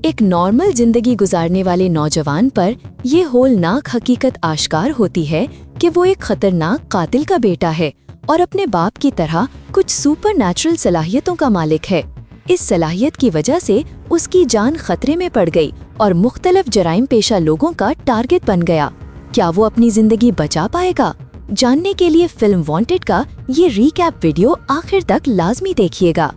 एक नॉर्मल जिंदगी गुजारने वाले नौजवान पर ये होलनाक हकीकत आश्कार होती है कि वो एक खतरनाक कातिल का बेटा है और अपने बाप की तरह कुछ सुपरनैचुरल सलाहियतों का मालिक है। इस सलाहियत की वजह से उसकी जान खतरे में पड़ गई और मुख्तलिफ जराइम पेशा लोगों का टारगेट बन गया। क्या वो अपनी जिंदगी बचा पाएगा? जानने के लिए फिल्म वांटेड का ये रीकैप वीडियो आखिर तक लाजमी देखिएगा।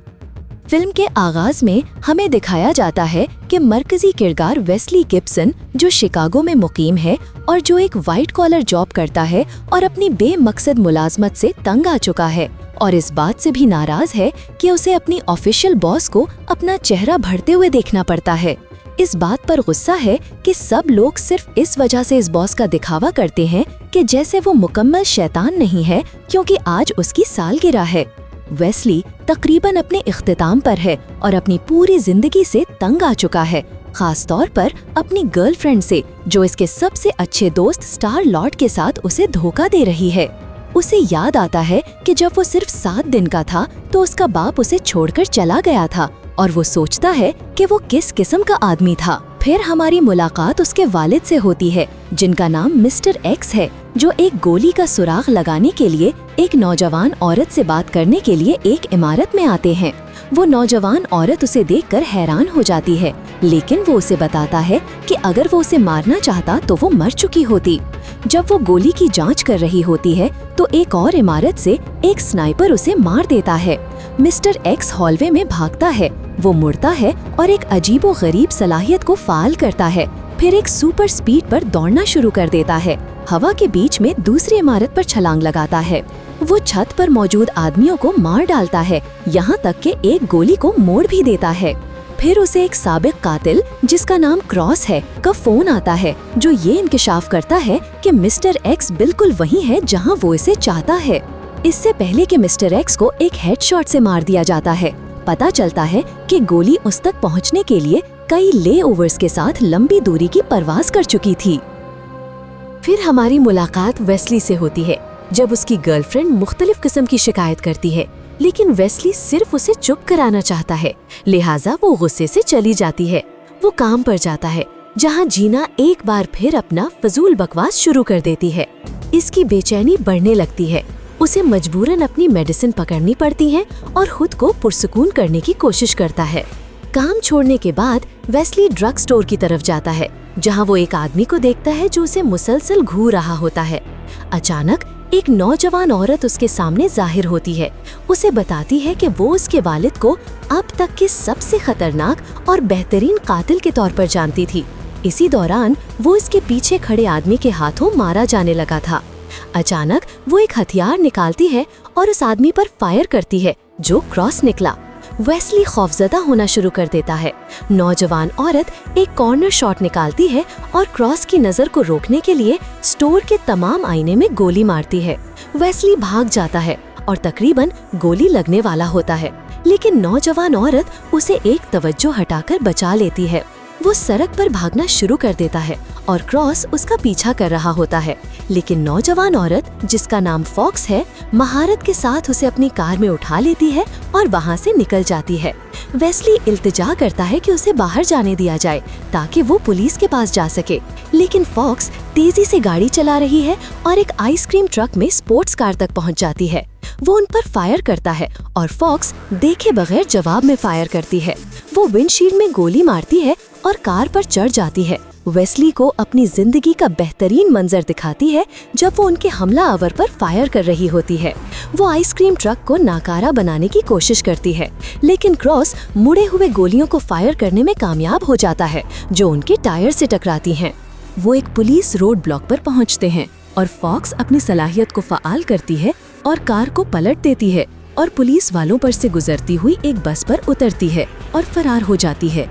फिल्म के आगाज में हमें दिखाया जाता है कि मरकजी किरदार वेस्ली गिब्सन, जो शिकागो में मुकीम है और जो एक वाइट कॉलर जॉब करता है और अपनी बेमकसद मुलाजमत से तंग आ चुका है और इस बात से भी नाराज है कि उसे अपनी ऑफिशियल बॉस को अपना चेहरा भरते हुए देखना पड़ता है। इस बात पर गुस्सा है कि सब लोग सिर्फ इस वजह से इस बॉस का दिखावा करते हैं कि जैसे वो मुकम्मल शैतान नहीं है क्योंकि आज उसकी सालगिरह है। वेस्ली तकरीबन अपने इख्तिताम पर है और अपनी पूरी जिंदगी से तंग आ चुका है, खास तौर पर अपनी गर्लफ्रेंड से, जो इसके सबसे अच्छे दोस्त स्टार लॉर्ड के साथ उसे धोखा दे रही है। उसे याद आता है कि जब वो सिर्फ 7 दिन का था तो उसका बाप उसे छोड़कर चला गया था और वो सोचता है कि वो किस किस्म का आदमी था। फिर हमारी मुलाकात उसके वालिद से होती है, जिनका नाम मिस्टर एक्स है, जो एक गोली का सुराग लगाने के लिए एक नौजवान औरत से बात करने के लिए एक इमारत में आते हैं। वो नौजवान औरत उसे देखकर हैरान हो जाती है, लेकिन वो उसे बताता है कि अगर वो उसे मारना चाहता तो वो मर चुकी होती। जब वो गोली की जांच कर रही होती है तो एक और इमारत से एक स्नाइपर उसे मार देता है। मिस्टर एक्स हॉलवे में भागता है, वो मुड़ता है और एक अजीबो गरीब सलाहियत को फाल करता है, फिर एक सुपर स्पीड पर दौड़ना शुरू कर देता है। हवा के बीच में दूसरी इमारत पर छलांग लगाता है। वो छत पर मौजूद आदमियों को मार डालता है, यहाँ तक कि एक गोली को मोड़ भी देता है। फिर उसे एक साबिक कातिल, जिसका नाम क्रॉस है, का फोन आता है, जो ये इंकिशाफ करता है कि मिस्टर एक्स बिल्कुल वही है जहाँ वो इसे चाहता है। इससे पहले कि मिस्टर एक्स को एक हेडशॉट से मार दिया जाता है, पता चलता है कि गोली उस तक पहुँचने के लिए कई लेओवर्स के साथ लंबी दूरी की परवाज कर चुकी थी। फिर हमारी मुलाकात वेस्ली से होती है, जब उसकी गर्लफ्रेंड मुख्तलिफ किस्म की शिकायत करती है, लेकिन वेस्ली सिर्फ उसे चुप कराना चाहता है, लिहाजा वो गुस्से से चली जाती है। वो काम पर जाता है, जहाँ जीना एक बार फिर अपना फजूल बकवास शुरू कर देती है। इसकी बेचैनी बढ़ने लगती है, उसे मजबूरन अपनी मेडिसिन पकड़नी पड़ती है और खुद को पुरसुकून करने की कोशिश करता है। काम छोड़ने के बाद वेस्ली ड्रग स्टोर की तरफ जाता है, जहां वो एक आदमी को देखता है जो उसे मुसलसल घूर रहा होता है। अचानक एक नौजवान औरत उसके सामने जाहिर होती है, उसे बताती है कि वो उसके वालिद को अब तक के सबसे खतरनाक और बेहतरीन कातिल के तौर पर जानती थी। इसी दौरान वो इसके पीछे खड़े आदमी के हाथों मारा जाने लगा था। अचानक वो एक हथियार निकालती है और उस आदमी पर फायर करती है, जो क्रॉस निकला। वेस्ली खौफजदा होना शुरू कर देता है। नौजवान औरत एक कॉर्नर शॉट निकालती है और क्रॉस की नजर को रोकने के लिए स्टोर के तमाम आईने में गोली मारती है। वेस्ली भाग जाता है और तकरीबन गोली लगने वाला होता है, लेकिन नौजवान औरत उसे एक तवज्जो हटाकर बचा लेती है। वो सड़क पर भागना शुरू कर देता है और क्रॉस उसका पीछा कर रहा होता है, लेकिन नौजवान औरत, जिसका नाम फॉक्स है, महारत के साथ उसे अपनी कार में उठा लेती है और वहां से निकल जाती है। वेस्ली इल्तिजा करता है कि उसे बाहर जाने दिया जाए ताकि वो पुलिस के पास जा सके, लेकिन फॉक्स तेजी से गाड़ी चला रही है और एक आइसक्रीम ट्रक में स्पोर्ट्स कार तक पहुंच जाती है। वो उन पर फायर करता है और फॉक्स देखे बगैर जवाब में फायर करती है। वो विंडशील्ड में गोली मारती है और कार पर चढ़ जाती है। वेस्ली को अपनी जिंदगी का बेहतरीन मंजर दिखाती है जब वो उनके हमलावर पर फायर कर रही होती है। वो आइसक्रीम ट्रक को नाकारा बनाने की कोशिश करती है, लेकिन क्रॉस मुड़े हुए गोलियों को फायर करने में कामयाब हो जाता है, जो उनके टायर से टकराती हैं। वो एक पुलिस रोड ब्लॉक पर पहुंचते हैं और फॉक्स अपनी सलाहियत को फ़आल करती है और कार को पलट देती है और पुलिस वालों पर से गुजरती हुई एक बस पर उतरती है और फरार हो जाती है।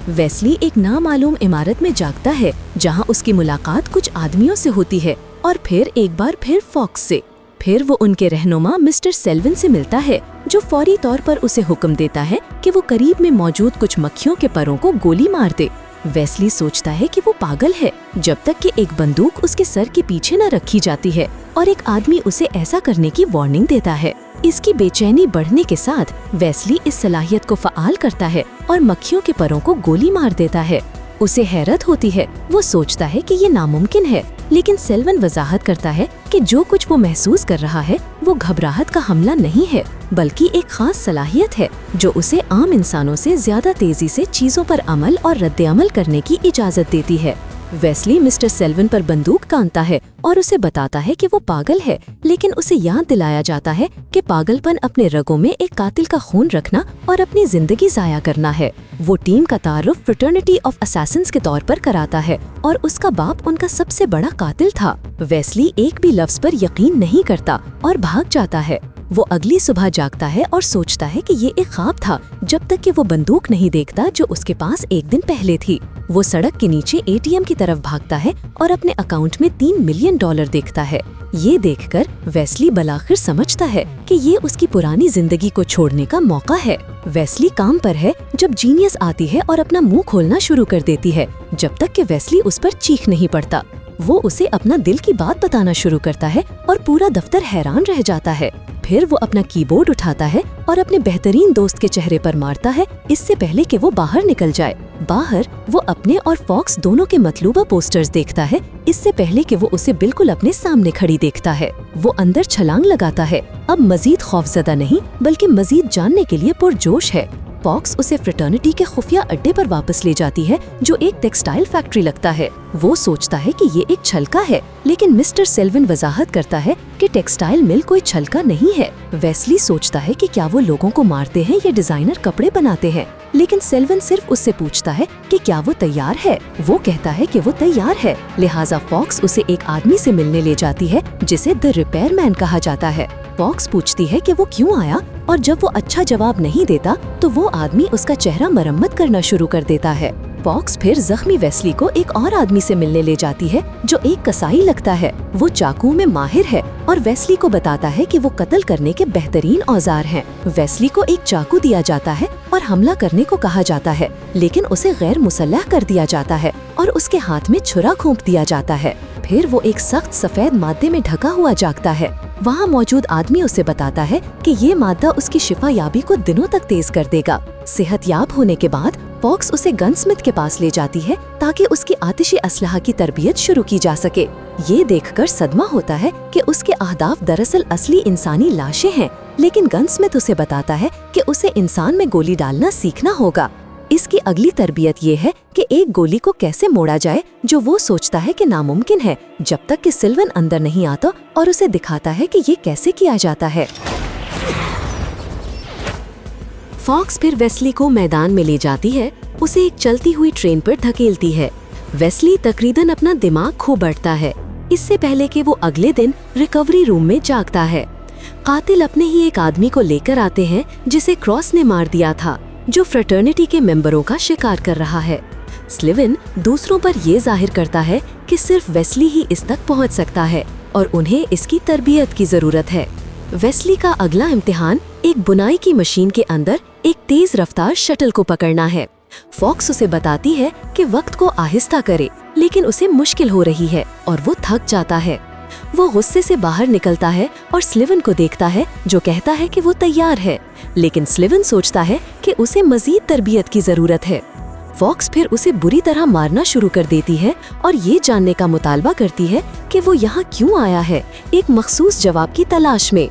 वेस्ली एक नामालूम इमारत में जागता है, जहां उसकी मुलाकात कुछ आदमियों से होती है और फिर एक बार फिर फॉक्स से। फिर वो उनके रहनुमा मिस्टर सेल्विन से मिलता है, जो फौरी तौर पर उसे हुक्म देता है कि वो करीब में मौजूद कुछ मक्खियों के परों को गोली मार दे। वेस्ली सोचता है कि वो पागल है जब तक कि एक बंदूक उसके सर के पीछे न रखी जाती है और एक आदमी उसे ऐसा करने की वार्निंग देता है। इसकी बेचैनी बढ़ने के साथ वेस्ली इस सलाहियत को फ़आल करता है और मक्खियों के परों को गोली मार देता है। उसे हैरत होती है, वो सोचता है कि ये नामुमकिन है, लेकिन सेल्वन वजाहत करता है कि जो कुछ वो महसूस कर रहा है वो घबराहट का हमला नहीं है, बल्कि एक खास सलाहियत है जो उसे आम इंसानों से ज्यादा तेजी से चीजों पर अमल और रद्द-ए-अमल करने की इजाजत देती है। वेस्ली मिस्टर सेल्वन पर बंदूक तानता है और उसे बताता है कि वो पागल है, लेकिन उसे याद दिलाया जाता है कि पागलपन अपने रगों में एक कातिल का खून रखना और अपनी जिंदगी जाया करना है। वो टीम का तारुफ फ्रेटर्निटी ऑफ असैसिन्स के तौर पर कराता है और उसका बाप उनका सबसे बड़ा कातिल था। वेस्ली एक भी लफ्ज पर यकीन नहीं करता और भाग जाता है। वो अगली सुबह जागता है और सोचता है कि ये एक ख्वाब था, जब तक कि वो बंदूक नहीं देखता जो उसके पास एक दिन पहले थी। वो सड़क के नीचे एटीएम की तरफ भागता है और अपने अकाउंट में $3 मिलियन देखता है। ये देखकर वेस्ली बलाखिर समझता है कि ये उसकी पुरानी जिंदगी को छोड़ने का मौका है। वेस्ली काम पर है जब जीनियस आती है और अपना मुंह खोलना शुरू कर देती है, जब तक कि वेस्ली उस पर चीख नहीं पड़ता। वो उसे अपना दिल की बात बताना शुरू करता है और पूरा दफ्तर हैरान रह जाता है। फिर वो अपना कीबोर्ड उठाता है और अपने बेहतरीन दोस्त के चेहरे पर मारता है, इससे पहले कि वो बाहर निकल जाए। बाहर वो अपने और फॉक्स दोनों के मतलूबा पोस्टर्स देखता है, इससे पहले कि वो उसे बिल्कुल अपने सामने खड़ी देखता है। वो अंदर छलांग लगाता है, अब मजीद खौफजदा नहीं बल्कि मजीद जानने के लिए पुरजोश है। फॉक्स उसे फ्रेटर्निटी के खुफिया अड्डे पर वापस ले जाती है, जो एक टेक्सटाइल फैक्ट्री लगता है। वो सोचता है कि ये एक छलका है, लेकिन मिस्टर सेल्वन वजाहत करता है कि टेक्सटाइल मिल कोई छलका नहीं है। वेस्ली सोचता है कि क्या वो लोगों को मारते हैं या डिजाइनर कपड़े बनाते हैं, लेकिन सेल्वन सिर्फ उससे पूछता है कि क्या वो तैयार है। वो कहता है कि वो तैयार है, लिहाजा फॉक्स उसे एक आदमी से मिलने ले जाती है जिसे द रिपेयरमैन कहा जाता है। फॉक्स पूछती है कि वो क्यों आया, और जब वो अच्छा जवाब नहीं देता तो वो आदमी उसका चेहरा मरम्मत करना शुरू कर देता है। फॉक्स फिर जख्मी वेस्ली को एक और आदमी से मिलने ले जाती है जो एक कसाई लगता है। वो चाकू में माहिर है और वेस्ली को बताता है कि वो कत्ल करने के बेहतरीन औजार हैं। वेस्ली को एक चाकू दिया जाता है और हमला करने को कहा जाता है, लेकिन उसे गैर मुसल्लह कर दिया जाता है और उसके हाथ में छुरा घोंप दिया जाता है। फिर वो एक सख्त सफेद मादे में ढका हुआ जागता है। वहाँ मौजूद आदमी उसे बताता है कि ये मादा उसकी शिफा याबी को दिनों तक तेज कर देगा। सेहतयाब होने के बाद फॉक्स उसे गनस्मिथ के पास ले जाती है ताकि उसकी आतिशी असलहा की तरबियत शुरू की जा सके। ये देखकर सदमा होता है कि उसके अहदाफ दरअसल असली इंसानी लाशें हैं, लेकिन गनस्मिथ उसे बताता है कि उसे इंसान में गोली डालना सीखना होगा। इसकी अगली तरबियत ये है कि एक गोली को कैसे मोड़ा जाए, जो वो सोचता है कि नामुमकिन है, जब तक कि सिल्वन अंदर नहीं आता और उसे दिखाता है कि ये कैसे किया जाता है। फॉक्स फिर वेस्ली को मैदान में ले जाती है, उसे एक चलती हुई ट्रेन पर धकेलती है। वेस्ली तकरीबन अपना दिमाग खो बैठता है, इससे पहले कि वो अगले दिन रिकवरी रूम में जागता है। कातिल अपने ही एक आदमी को लेकर आते हैं जिसे क्रॉस ने मार दिया था, जो फ्रेटर्निटी के मेंबरों का शिकार कर रहा है। स्लिवन दूसरों पर ये जाहिर करता है कि सिर्फ वेस्ली ही इस तक पहुंच सकता है और उन्हें इसकी तरबियत की जरूरत है। वेस्ली का अगला इम्तिहान एक बुनाई की मशीन के अंदर एक तेज रफ्तार शटल को पकड़ना है। फॉक्स उसे बताती है कि वक्त को आहिस्ता करे, लेकिन उसे मुश्किल हो रही है और वो थक जाता है। वो गुस्से से बाहर निकलता है और स्लिवन को देखता है, जो कहता है कि वो तैयार है, लेकिन स्लिवन सोचता है कि उसे मजीद तरबियत की जरूरत है। फॉक्स फिर उसे बुरी तरह मारना शुरू कर देती है और ये जानने का मुतालबा करती है कि वो यहाँ क्यों आया है, एक मखसूस जवाब की तलाश में।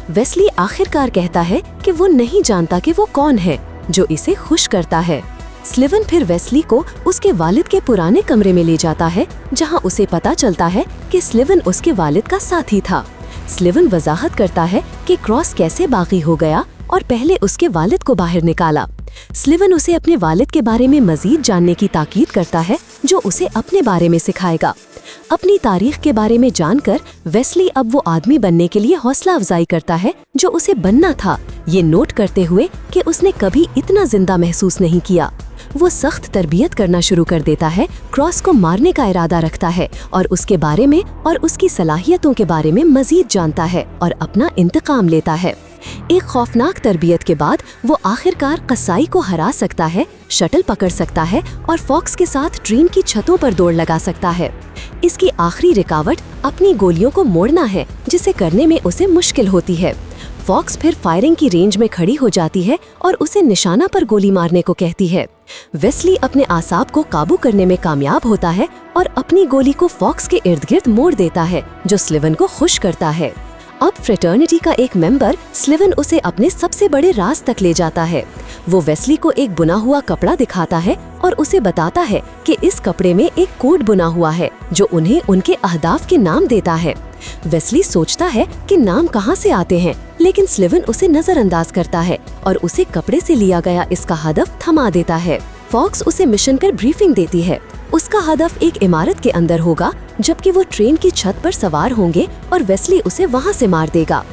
वेस्ली आखिरकार कहता है कि वो नहीं जानता कि वो कौन है, जो इसे खुश करता है। स्लिवन फिर वेस्ली को उसके वालिद के पुराने कमरे में ले जाता है, जहां उसे पता चलता है कि स्लिवन उसके वालिद का साथी था। स्लिवन वजाहत करता है कि क्रॉस कैसे बागी हो गया और पहले उसके वालिद को बाहर निकाला। स्लिवन उसे अपने वालिद के बारे में मजीद जानने की ताकीद करता है, जो उसे अपने बारे में सिखाएगा। अपनी तारीख के बारे में जानकर वेस्ली अब वो आदमी बनने के लिए हौसला अफजाई करता है जो उसे बनना था, ये नोट करते हुए कि उसने कभी इतना जिंदा महसूस नहीं किया। वो सख्त तरबियत करना शुरू कर देता है, क्रॉस को मारने का इरादा रखता है और उसके बारे में और उसकी सलाहियतों के बारे में मजीद जानता है और अपना इंतकाम लेता है। एक खौफनाक तरबियत के बाद वो आखिरकार कसाई को हरा सकता है, शटल पकड़ सकता है और फॉक्स के साथ ट्रेन की छतों पर दौड़ लगा सकता है। इसकी आखिरी रुकावट अपनी गोलियों को मोड़ना है, जिसे करने में उसे मुश्किल होती है। फॉक्स फिर फायरिंग की रेंज में खड़ी हो जाती है और उसे निशाना पर गोली मारने को कहती है। वेस्ली अपने आसाब को काबू करने में कामयाब होता है और अपनी गोली को फॉक्स के इर्द गिर्द मोड़ देता है, जो स्लिवन को खुश करता है। अब फ्रेटर्निटी का एक मेंबर स्लिवन उसे अपने सबसे बड़े राज तक ले जाता है। वो वेस्ली को एक बुना हुआ कपड़ा दिखाता है और उसे बताता है कि इस कपड़े में एक कोड बुना हुआ है जो उन्हें उनके अहदाफ के नाम देता है। वेस्ली सोचता है कि नाम कहाँ से आते हैं, लेकिन स्लिवन उसे नजरअंदाज करता है और उसे कपड़े से लिया गया इसका हदफ थमा देता है। फॉक्स उसे मिशन पर ब्रीफिंग देती है। उसका हदफ एक इमारत के अंदर होगा, जबकि वो ट्रेन की छत पर सवार होंगे और वेस्ली उसे वहां से मार देगा।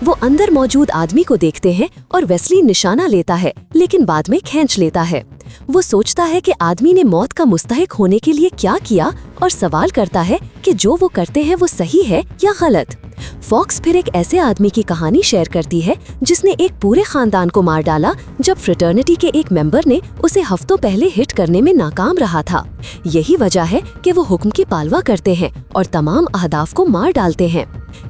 वो अंदर मौजूद आदमी को देखते हैं और वेस्ली निशाना लेता है, लेकिन बाद में खींच लेता है। वो सोचता है कि आदमी ने मौत का मुस्तहिक होने के लिए क्या किया और सवाल करता है कि जो वो करते हैं वो सही है या गलत। फॉक्स फिर एक ऐसे आदमी की कहानी शेयर करती है जिसने एक पूरे खानदान को मार डाला जब फ्रेटर्निटी के एक मेंबर ने उसे हफ्तों पहले हिट करने में नाकाम रहा था। यही वजह है कि वो हुक्म की पालवा करते हैं और तमाम अहदाफ को मार डालते हैं।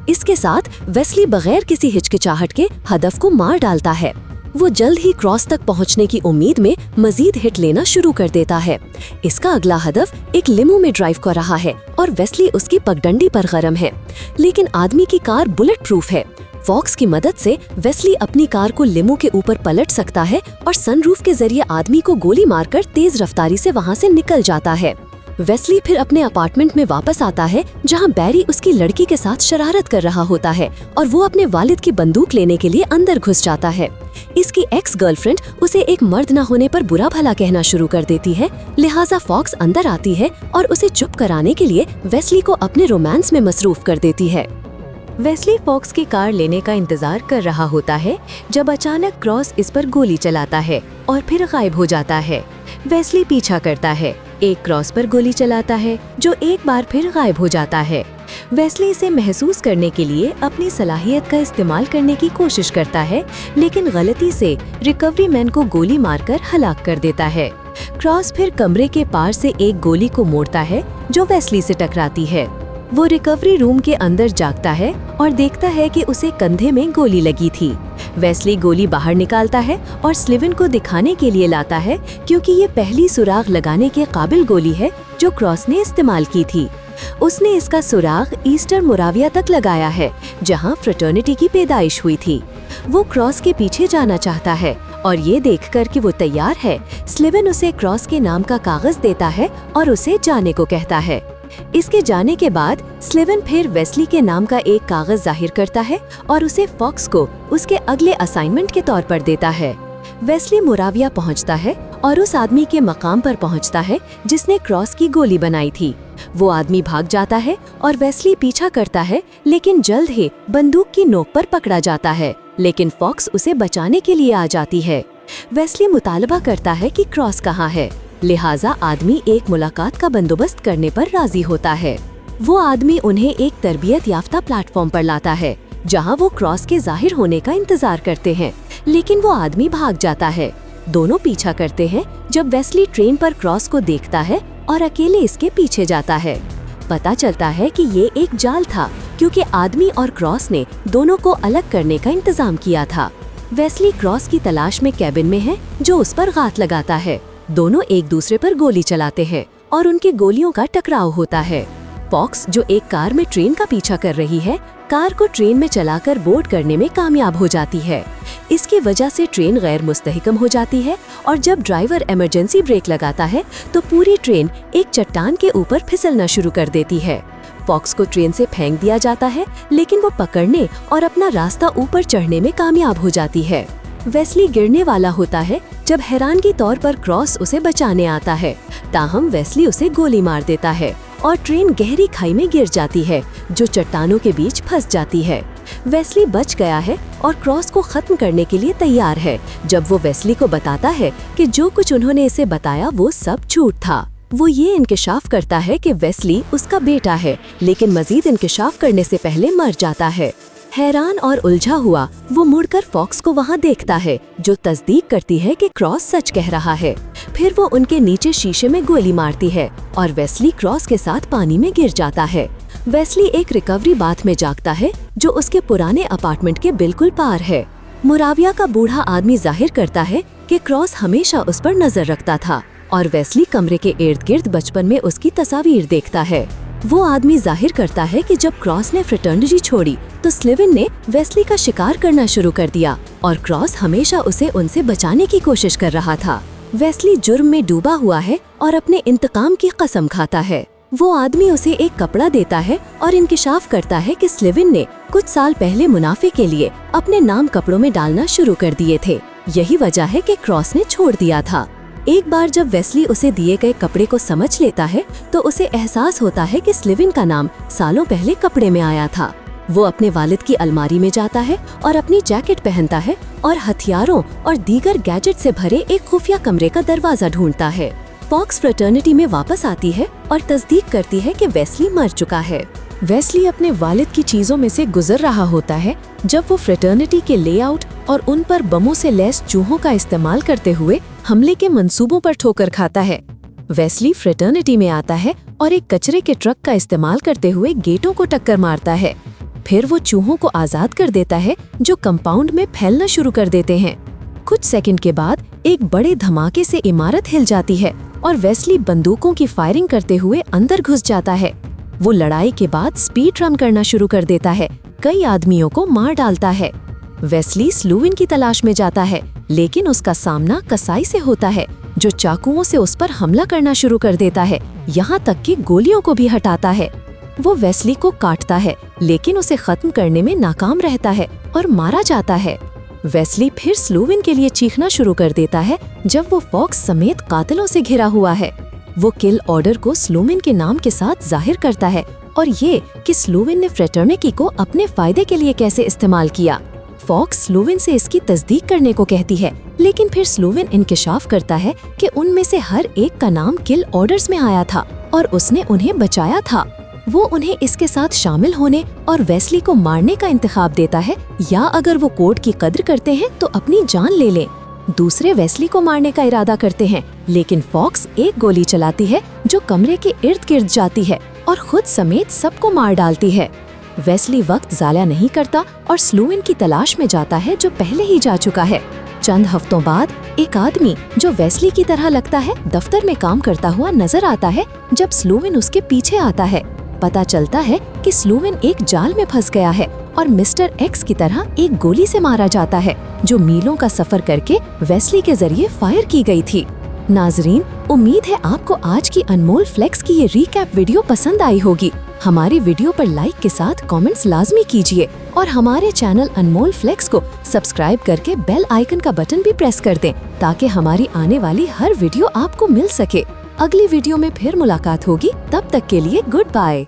इसके साथ वेस्ली बगैर किसी हिचकिचाहट के हदफ को मार डालता है। वो जल्द ही क्रॉस तक पहुंचने की उम्मीद में मजीद हिट लेना शुरू कर देता है। इसका अगला हदफ एक लिमो में ड्राइव कर रहा है और वेस्ली उसकी पगडंडी पर गरम है, लेकिन आदमी की कार बुलेट प्रूफ है। फॉक्स की मदद से वेस्ली अपनी कार को लिमो के ऊपर पलट सकता है और सनरूफ के जरिए आदमी को गोली मारकर तेज रफ्तारी से वहां से निकल जाता है। वेस्ली फिर अपने अपार्टमेंट में वापस आता है, जहां बैरी उसकी लड़की के साथ शरारत कर रहा होता है और वो अपने वालिद की बंदूक लेने के लिए अंदर घुस जाता है। इसकी एक्स गर्लफ्रेंड उसे एक मर्द न होने पर बुरा भला कहना शुरू कर देती है, लिहाजा फॉक्स अंदर आती है और उसे चुप कराने के लिए वेस्ली को अपने रोमांस में मसरूफ कर देती है। वेस्ली फॉक्स की कार लेने का इंतजार कर रहा होता है जब अचानक क्रॉस इस पर गोली चलाता है और फिर गायब हो जाता है। वेस्ली पीछा करता है, एक क्रॉस पर गोली चलाता है जो एक बार फिर गायब हो जाता है। वेस्ली इसे महसूस करने के लिए अपनी सलाहियत का इस्तेमाल करने की कोशिश करता है, लेकिन गलती से रिकवरी मैन को गोली मारकर हलाक कर देता है। क्रॉस फिर कमरे के पार से एक गोली को मोड़ता है जो वेस्ली से टकराती है। वो रिकवरी रूम के अंदर जागता है और देखता है कि उसे कंधे में गोली लगी थी। वेस्ली गोली बाहर निकालता है और स्लिवन को दिखाने के लिए लाता है, क्योंकि ये पहली सुराग लगाने के काबिल गोली है जो क्रॉस ने इस्तेमाल की थी। उसने इसका सुराग ईस्टर मोराविया तक लगाया है, जहां फ्रेटर्निटी की पैदाइश हुई थी। वो क्रॉस के पीछे जाना चाहता है और ये देखकर कि वो तैयार है, स्लिवन उसे क्रॉस के नाम का कागज देता है और उसे जाने को कहता है। इसके जाने के बाद स्लिवन फिर वेस्ली के नाम का एक कागज जाहिर करता है और उसे फॉक्स को उसके अगले असाइनमेंट के तौर पर देता है। वेस्ली मोराविया पहुंचता है और उस आदमी के मकाम पर पहुंचता है जिसने क्रॉस की गोली बनाई थी। वो आदमी भाग जाता है और वेस्ली पीछा करता है, लेकिन जल्द ही बंदूक की नोक पर पकड़ा जाता है, लेकिन फॉक्स उसे बचाने के लिए आ जाती है। वेस्ली मुतालबा करता है कि क्रॉस कहाँ है, लिहाजा आदमी एक मुलाकात का बंदोबस्त करने पर राजी होता है। वो आदमी उन्हें एक तरबियत याफ्ता प्लेटफॉर्म पर लाता है, जहां वो क्रॉस के जाहिर होने का इंतजार करते हैं, लेकिन वो आदमी भाग जाता है। दोनों पीछा करते हैं जब वेस्ली ट्रेन पर क्रॉस को देखता है और अकेले इसके पीछे जाता है। पता चलता है कि ये एक जाल था, क्योंकि आदमी और क्रॉस ने दोनों को अलग करने का इंतजाम किया था। वेस्ली क्रॉस की तलाश में कैबिन में है जो उस पर घात लगाता है। दोनों एक दूसरे पर गोली चलाते हैं और उनके गोलियों का टकराव होता है। फॉक्स, जो एक कार में ट्रेन का पीछा कर रही है, कार को ट्रेन में चलाकर बोर्ड करने में कामयाब हो जाती है। इसकी वजह से ट्रेन गैर मुस्तहिकम हो जाती है और जब ड्राइवर इमरजेंसी ब्रेक लगाता है तो पूरी ट्रेन एक चट्टान के ऊपर फिसलना शुरू कर देती है। फॉक्स को ट्रेन से फेंक दिया जाता है, लेकिन वो पकड़ने और अपना रास्ता ऊपर चढ़ने में कामयाब हो जाती है। वेस्ली गिरने वाला होता है जब हैरानगी तौर पर क्रॉस उसे बचाने आता है, ताहम वेस्ली उसे गोली मार देता है और ट्रेन गहरी खाई में गिर जाती है जो चट्टानों के बीच फंस जाती है। वेस्ली बच गया है और क्रॉस को खत्म करने के लिए तैयार है, जब वो वेस्ली को बताता है कि जो कुछ उन्होंने इसे बताया वो सब झूठ था। वो ये इंकशाफ करता है कि वेस्ली उसका बेटा है, लेकिन मजीद इंकशाफ करने से पहले मर जाता है। हैरान और उलझा हुआ वो मुड़कर फॉक्स को वहाँ देखता है, जो तस्दीक करती है कि क्रॉस सच कह रहा है। फिर वो उनके नीचे शीशे में गोली मारती है और वेस्ली क्रॉस के साथ पानी में गिर जाता है। वेस्ली एक रिकवरी बाथ में जागता है, जो उसके पुराने अपार्टमेंट के बिल्कुल पार है। मुराविया का बूढ़ा आदमी जाहिर करता है कि क्रॉस हमेशा उस पर नजर रखता था और वेस्ली कमरे के इर्द गिर्द बचपन में उसकी तस्वीर देखता है। वो आदमी जाहिर करता है कि जब क्रॉस ने फ्रेटर्निटी छोड़ी तो स्लिविन ने वेस्ली का शिकार करना शुरू कर दिया और क्रॉस हमेशा उसे उनसे बचाने की कोशिश कर रहा था। वेस्ली जुर्म में डूबा हुआ है और अपने इंतकाम की कसम खाता है। वो आदमी उसे एक कपड़ा देता है और इंकिशाफ करता है कि स्लिविन ने कुछ साल पहले मुनाफे के लिए अपने नाम कपड़ों में डालना शुरू कर दिए थे। यही वजह है कि क्रॉस ने छोड़ दिया था। एक बार जब वेस्ली उसे दिए गए कपड़े को समझ लेता है तो उसे एहसास होता है कि स्लिविन का नाम सालों पहले कपड़े में आया था। वो अपने वालिद की अलमारी में जाता है और अपनी जैकेट पहनता है और हथियारों और दीगर गैजेट से भरे एक खुफिया कमरे का दरवाजा ढूंढता है। फॉक्स फ्रेटर्निटी में वापस आती है और तस्दीक करती है कि वेस्ली मर चुका है। वेस्ली अपने वालिद की चीजों में से गुजर रहा होता है जब वो फ्रेटर्निटी के लेआउट और उन पर बमों से लैस चूहों का इस्तेमाल करते हुए हमले के मंसूबों पर ठोकर खाता है। वेस्ली फ्रेटर्निटी में आता है और एक कचरे के ट्रक का इस्तेमाल करते हुए गेटों को टक्कर मारता है। फिर वो चूहों को आजाद कर देता है जो कंपाउंड में फैलना शुरू कर देते हैं। कुछ सेकंड के बाद एक बड़े धमाके से इमारत हिल जाती है और वेस्ली बंदूकों की फायरिंग करते हुए अंदर घुस जाता है। वो लड़ाई के बाद स्पीड रन करना शुरू कर देता है, कई आदमियों को मार डालता है। वेस्ली स्लूविन की तलाश में जाता है, लेकिन उसका सामना कसाई से होता है, जो चाकुओं से उस पर हमला करना शुरू कर देता है, यहाँ तक कि गोलियों को भी हटाता है। वो वेस्ली को काटता है, लेकिन उसे खत्म करने में नाकाम रहता है और मारा जाता है। वेस्ली फिर स्लूविन के लिए चीखना शुरू कर देता है जब वो फॉक्स समेत कातिलों से घिरा हुआ है। वो किल ऑर्डर को स्लूविन के नाम के साथ जाहिर करता है और ये कि स्लूविन ने फ्रेटर्निटी को अपने फायदे के लिए कैसे इस्तेमाल किया। फॉक्स स्लूविन से इसकी तस्दीक करने को कहती है, लेकिन फिर स्लूविन इंकिशाफ करता है कि उनमें से हर एक का नाम किल ऑर्डर्स में आया था और उसने उन्हें बचाया था। वो उन्हें इसके साथ शामिल होने और वेस्ली को मारने का इंतखाब देता है, या अगर वो कोड की कद्र करते हैं तो अपनी जान ले लें। दूसरे वेस्ली को मारने का इरादा करते हैं, लेकिन फॉक्स एक गोली चलाती है जो कमरे के इर्द गिर्द जाती है और खुद समेत सबको मार डालती है। वेस्ली वक्त ज़ाया नहीं करता और स्लूविन की तलाश में जाता है, जो पहले ही जा चुका है। चंद हफ्तों बाद एक आदमी जो वेस्ली की तरह लगता है दफ्तर में काम करता हुआ नजर आता है जब स्लूविन उसके पीछे आता है। पता चलता है कि स्लूविन एक जाल में फंस गया है और मिस्टर एक्स की तरह एक गोली से मारा जाता है, जो मीलों का सफर करके वेस्ली के जरिए फायर की गई थी। नाजरीन, उम्मीद है आपको आज की अनमोल फ्लेक्स की ये रीकैप वीडियो पसंद आई होगी। हमारी वीडियो पर लाइक के साथ कमेंट्स लाजमी कीजिए और हमारे चैनल अनमोल फ्लेक्स को सब्सक्राइब करके बेल आइकन का बटन भी प्रेस कर दें, ताकि हमारी आने वाली हर वीडियो आपको मिल सके। अगली वीडियो में फिर मुलाकात होगी, तब तक के लिए गुड बाय।